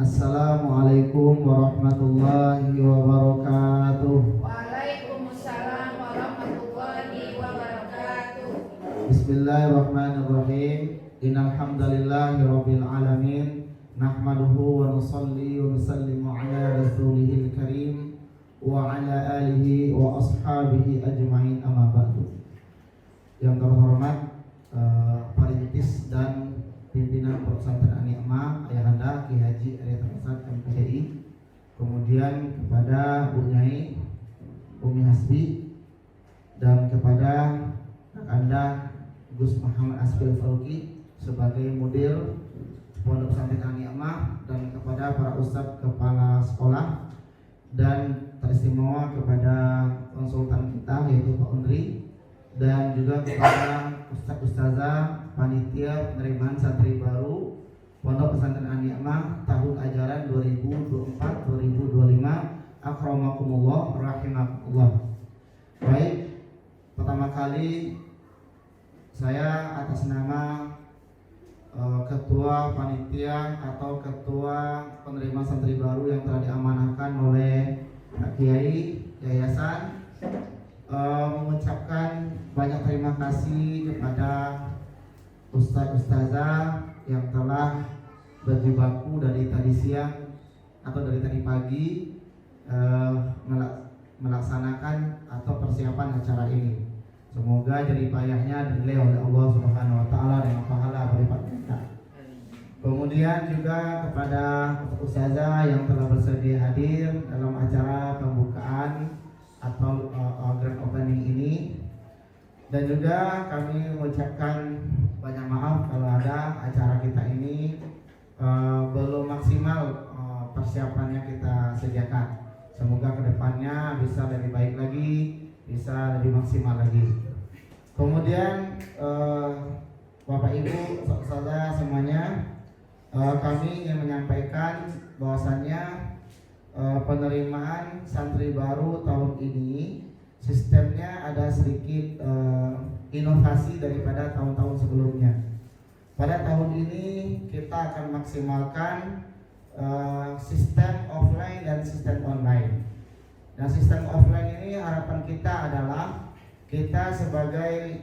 Assalamualaikum warahmatullahi wabarakatuh. Waalaikumsalam warahmatullahi wabarakatuh. Bismillahirrahmanirrahim. Innal hamdalillahi rabbil alamin. Nahmaduhu wa nusalli wa nusallimu ala rasulihil karim wa ala alihi wa ashabihi ajma'in, amma ba'du. Yang terhormat Perintis dan pimpinan Pesantren An-Ni'mah Ayahanda Ki Haji Arya Tarsad MPDI, kemudian kepada Bu Nyai Umi Hasbi, dan kepada Anda Gus Muhammad Asbil Faruqi sebagai mudir Pondok Pesantren An-Ni'mah, dan kepada para ustadz kepala sekolah, dan teristimewa kepada konsultan kita yaitu Pak Undri, dan juga kepada ustaz-ustazah panitia penerimaan santri baru Pondok Pesantren An-Ni'mah tahun ajaran 2024-2025. Akramakumullah rahimakumullah. Baik, pertama kali saya atas nama ketua panitia atau ketua penerima santri baru yang telah diamanahkan oleh Pak Kiai Yayasan mengucapkan banyak terima kasih kepada ustaz-ustazah yang telah berjibaku dari tadi siang atau dari tadi pagi melaksanakan atau persiapan acara ini. Semoga jerih payahnya dinilai oleh Allah Subhanahu wa taala dengan pahala berlipat ganda. Kemudian juga kepada ustazah yang telah bersedia hadir dalam acara pembukaan atau grand opening ini, dan juga kami mengucapkan banyak maaf kalau ada acara kita ini belum maksimal persiapannya kita sediakan. Semoga kedepannya bisa lebih baik lagi, bisa lebih maksimal lagi. Kemudian Bapak Ibu saudara semuanya, kami ingin menyampaikan bahwasannya penerimaan santri baru tahun ini sistemnya ada sedikit inovasi daripada tahun-tahun sebelumnya. Pada tahun ini kita akan maksimalkan sistem offline dan sistem online. Dan sistem offline ini harapan kita adalah kita sebagai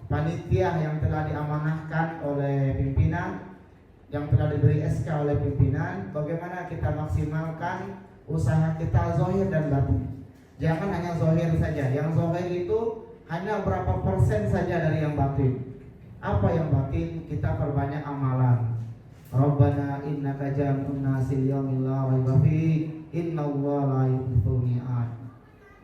panitia yang telah diamanahkan oleh pimpinan, yang telah diberi SK oleh pimpinan, bagaimana kita maksimalkan usaha kita zahir dan batin. Jangan hanya zahir saja. Yang zahir itu hanya berapa persen saja dari yang batin. Apa yang batin? Kita perbanyak amalan. Rabbana innaka jam'un nasi liyaumil la raiba fihi innallaha la yukhliful mi'ad.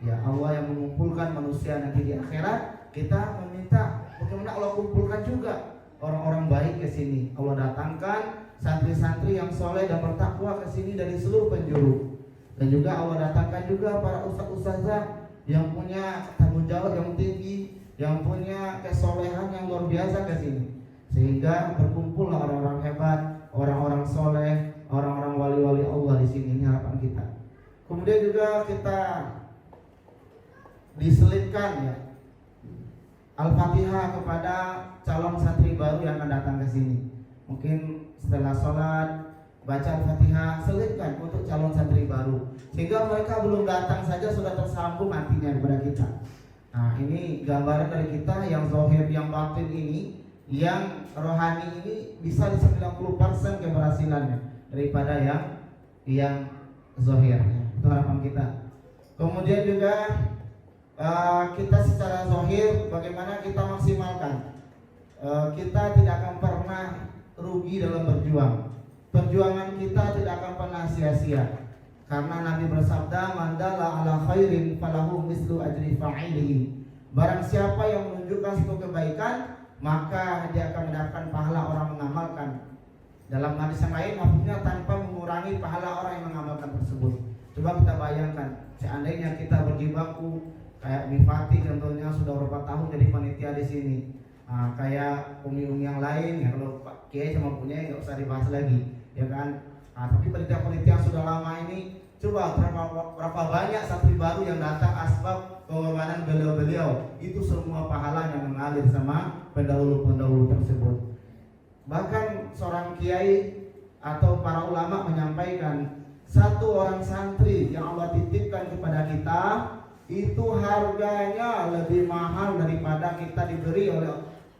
Ya Allah yang mengumpulkan manusia nanti di akhirat, kita meminta bagaimana Allah kumpulkan juga orang-orang baik ke sini. Allah datangkan santri-santri yang soleh dan bertakwa ke sini dari seluruh penjuru. Dan juga Allah datangkan juga para ustaz-ustazah yang punya tanggung jawab yang tinggi, yang punya kesolehan yang luar biasa ke sini. Sehingga berkumpullah orang-orang hebat, orang-orang soleh, orang-orang wali-wali Allah di sini. Ini harapan kita. Kemudian juga kita diselipkan ya Al-Fatihah kepada calon santri baru yang akan datang ke sini. Mungkin setelah sholat baca Al-Fatihah, selipkan untuk calon santri baru, sehingga mereka belum datang saja sudah tersambung nantinya kepada kita. Nah, ini gambaran dari kita yang zahir, yang batin ini, yang rohani ini bisa di 90% keberhasilannya daripada yang zahir. Itu harapan kita. Kemudian juga kita secara zahir bagaimana kita maksimalkan. Kita tidak akan pernah rugi dalam berjuang. Perjuangan kita tidak akan pernah sia-sia, karena Nabi bersabda, "Mandala ala khairin falahu mislu ajri fa'ilihi." Barang siapa yang menunjukkan suatu kebaikan, maka dia akan mendapatkan pahala orang mengamalkan. Dalam hadis yang lain maksudnya tanpa mengurangi pahala orang yang mengamalkan tersebut. Coba kita bayangkan, seandainya kita berjibaku kayak Mifati contohnya sudah beberapa tahun jadi panitia di sini. Nah, kayak umi-umi yang lain ya, kalau Pak Kiai sama punya nggak usah dibahas lagi, ya kan? Nah, tapi panitia-panitia yang sudah lama ini, coba berapa banyak santri baru yang datang asbab pengorbanan beliau-beliau, itu semua pahalanya mengalir sama pendahulu-pendahulu tersebut. Bahkan seorang kiai atau para ulama menyampaikan satu orang santri yang Allah titipkan kepada kita itu harganya lebih mahal daripada kita diberi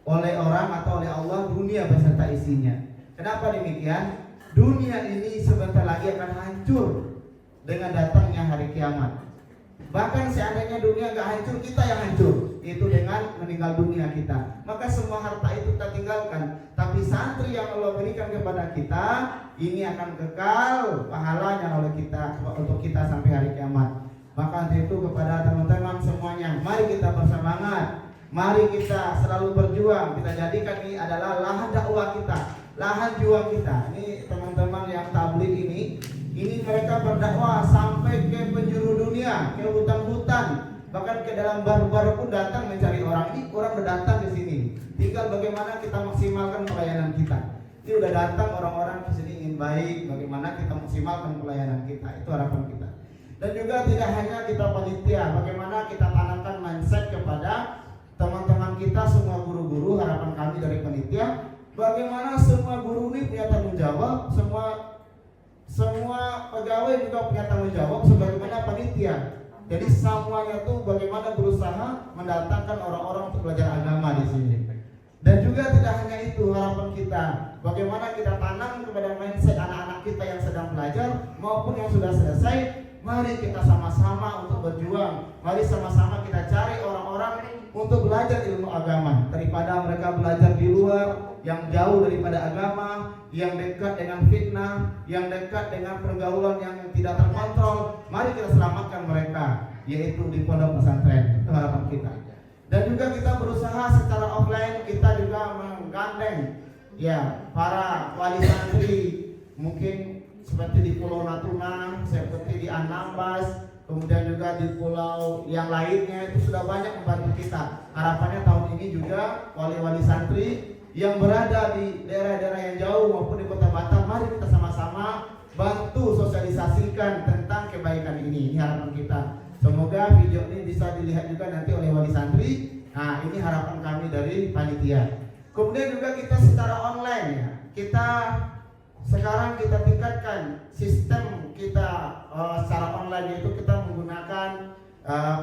oleh orang atau oleh Allah dunia beserta isinya. Kenapa demikian? Dunia ini sebentar lagi akan hancur dengan datangnya hari kiamat. Bahkan seandainya dunia nggak hancur, kita yang hancur, itu dengan meninggal dunia kita. Maka semua harta itu kita tinggalkan. Tapi santri yang Allah berikan kepada kita ini akan kekal pahalanya oleh kita untuk kita sampai hari kiamat. Maka untuk itu kepada teman-teman semuanya, mari kita bersemangat, mari kita selalu berjuang. Kita jadikan ini adalah lahan dakwah kita, lahan juang kita. Ini teman-teman yang tabligh ini mereka berdakwah sampai ke penjuru dunia, ke hutan-hutan, bahkan ke dalam bar-bar pun datang mencari orang. Ini orang udah datang di sini. Tinggal bagaimana kita maksimalkan pelayanan kita. Ini udah datang orang-orang ke sini ingin baik, bagaimana kita maksimalkan pelayanan kita. Itu harapan kita. Dan juga tidak hanya kita panitia, bagaimana kita tanamkan mindset kepada teman-teman kita, semua guru-guru. Harapan kami dari panitia, bagaimana semua guru ini punya tanggung jawab, semua pegawai juga punya tanggung jawab sebagaimana panitia. Jadi semuanya tuh bagaimana berusaha mendatangkan orang-orang untuk belajar agama di sini. Dan juga tidak hanya itu, harapan kita, bagaimana kita tanam kepada mindset anak-anak kita yang sedang belajar maupun yang sudah selesai. Mari kita sama-sama untuk berjuang. Mari sama-sama kita cari orang-orang untuk belajar ilmu agama, daripada mereka belajar di luar yang jauh daripada agama, yang dekat dengan fitnah, yang dekat dengan pergaulan yang tidak terkontrol. Mari kita selamatkan mereka, yaitu di pondok pesantren. Itu harapan kita. Dan juga kita berusaha secara offline, kita juga menggandeng ya para wali santri, mungkin seperti di Pulau Natuna, seperti di Anambas, kemudian juga di pulau yang lainnya, itu sudah banyak membantu kita. Harapannya tahun ini juga wali-wali santri yang berada di daerah-daerah yang jauh maupun di Kota Batam, mari kita sama-sama bantu sosialisasikan tentang kebaikan ini. Ini harapan kita. Semoga video ini bisa dilihat juga nanti oleh wali santri. Nah, ini harapan kami dari panitia. Kemudian juga kita secara online ya. Sekarang kita tingkatkan sistem kita secara online, yaitu kita menggunakan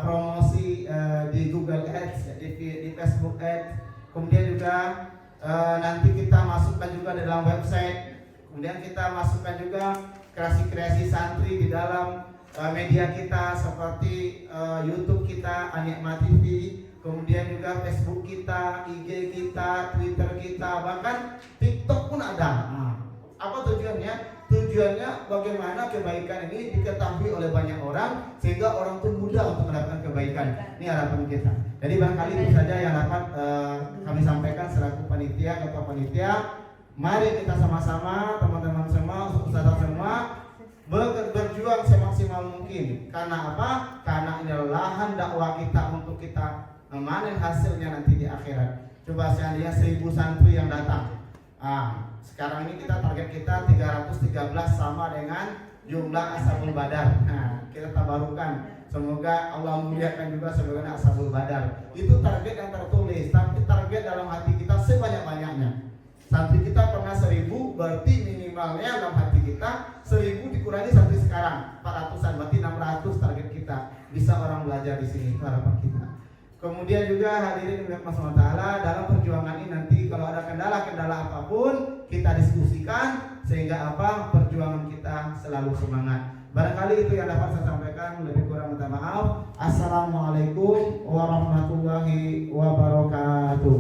promosi di Google Ads, di Facebook Ads. Kemudian juga nanti kita masukkan juga di dalam website. Kemudian kita masukkan juga kreasi-kreasi santri di dalam media kita seperti YouTube kita, Anikma TV, kemudian juga Facebook kita, IG kita, Twitter kita, bahkan TikTok pun ada. Apa tujuannya? Tujuannya bagaimana kebaikan ini diketahui oleh banyak orang sehingga orang itu mudah untuk mendapatkan kebaikan. Ini harapan kita. Jadi barangkali itu saja yang dapat kami sampaikan selaku panitia, ketua panitia. Mari kita sama-sama, teman-teman semua, ustadz semua, berjuang semaksimal mungkin. Karena apa? Karena ini lahan dakwah kita untuk kita memanen hasilnya nanti di akhirat. Coba seandainya 1000 santri yang datang. Sekarang ini target kita 313 sama dengan jumlah Ashabul Badar. Kita tabarukan. Semoga Allah muliakan juga sebagaimana Ashabul Badar. Itu target yang tertulis, tapi target dalam hati kita sebanyak-banyaknya. Santri kita pernah 1000, berarti minimalnya dalam hati kita 1000 dikurangi sampai sekarang 400-an, berarti 600 target kita. Bisa orang belajar di sini, itu harapan kita. Kemudian juga hadirin Allah SWT, dalam perjuangan ini nanti kalau ada kendala-kendala apapun kita diskusikan sehingga perjuangan kita selalu semangat. Barangkali itu yang dapat saya sampaikan, lebih kurang minta maaf. Assalamualaikum warahmatullahi wabarakatuh.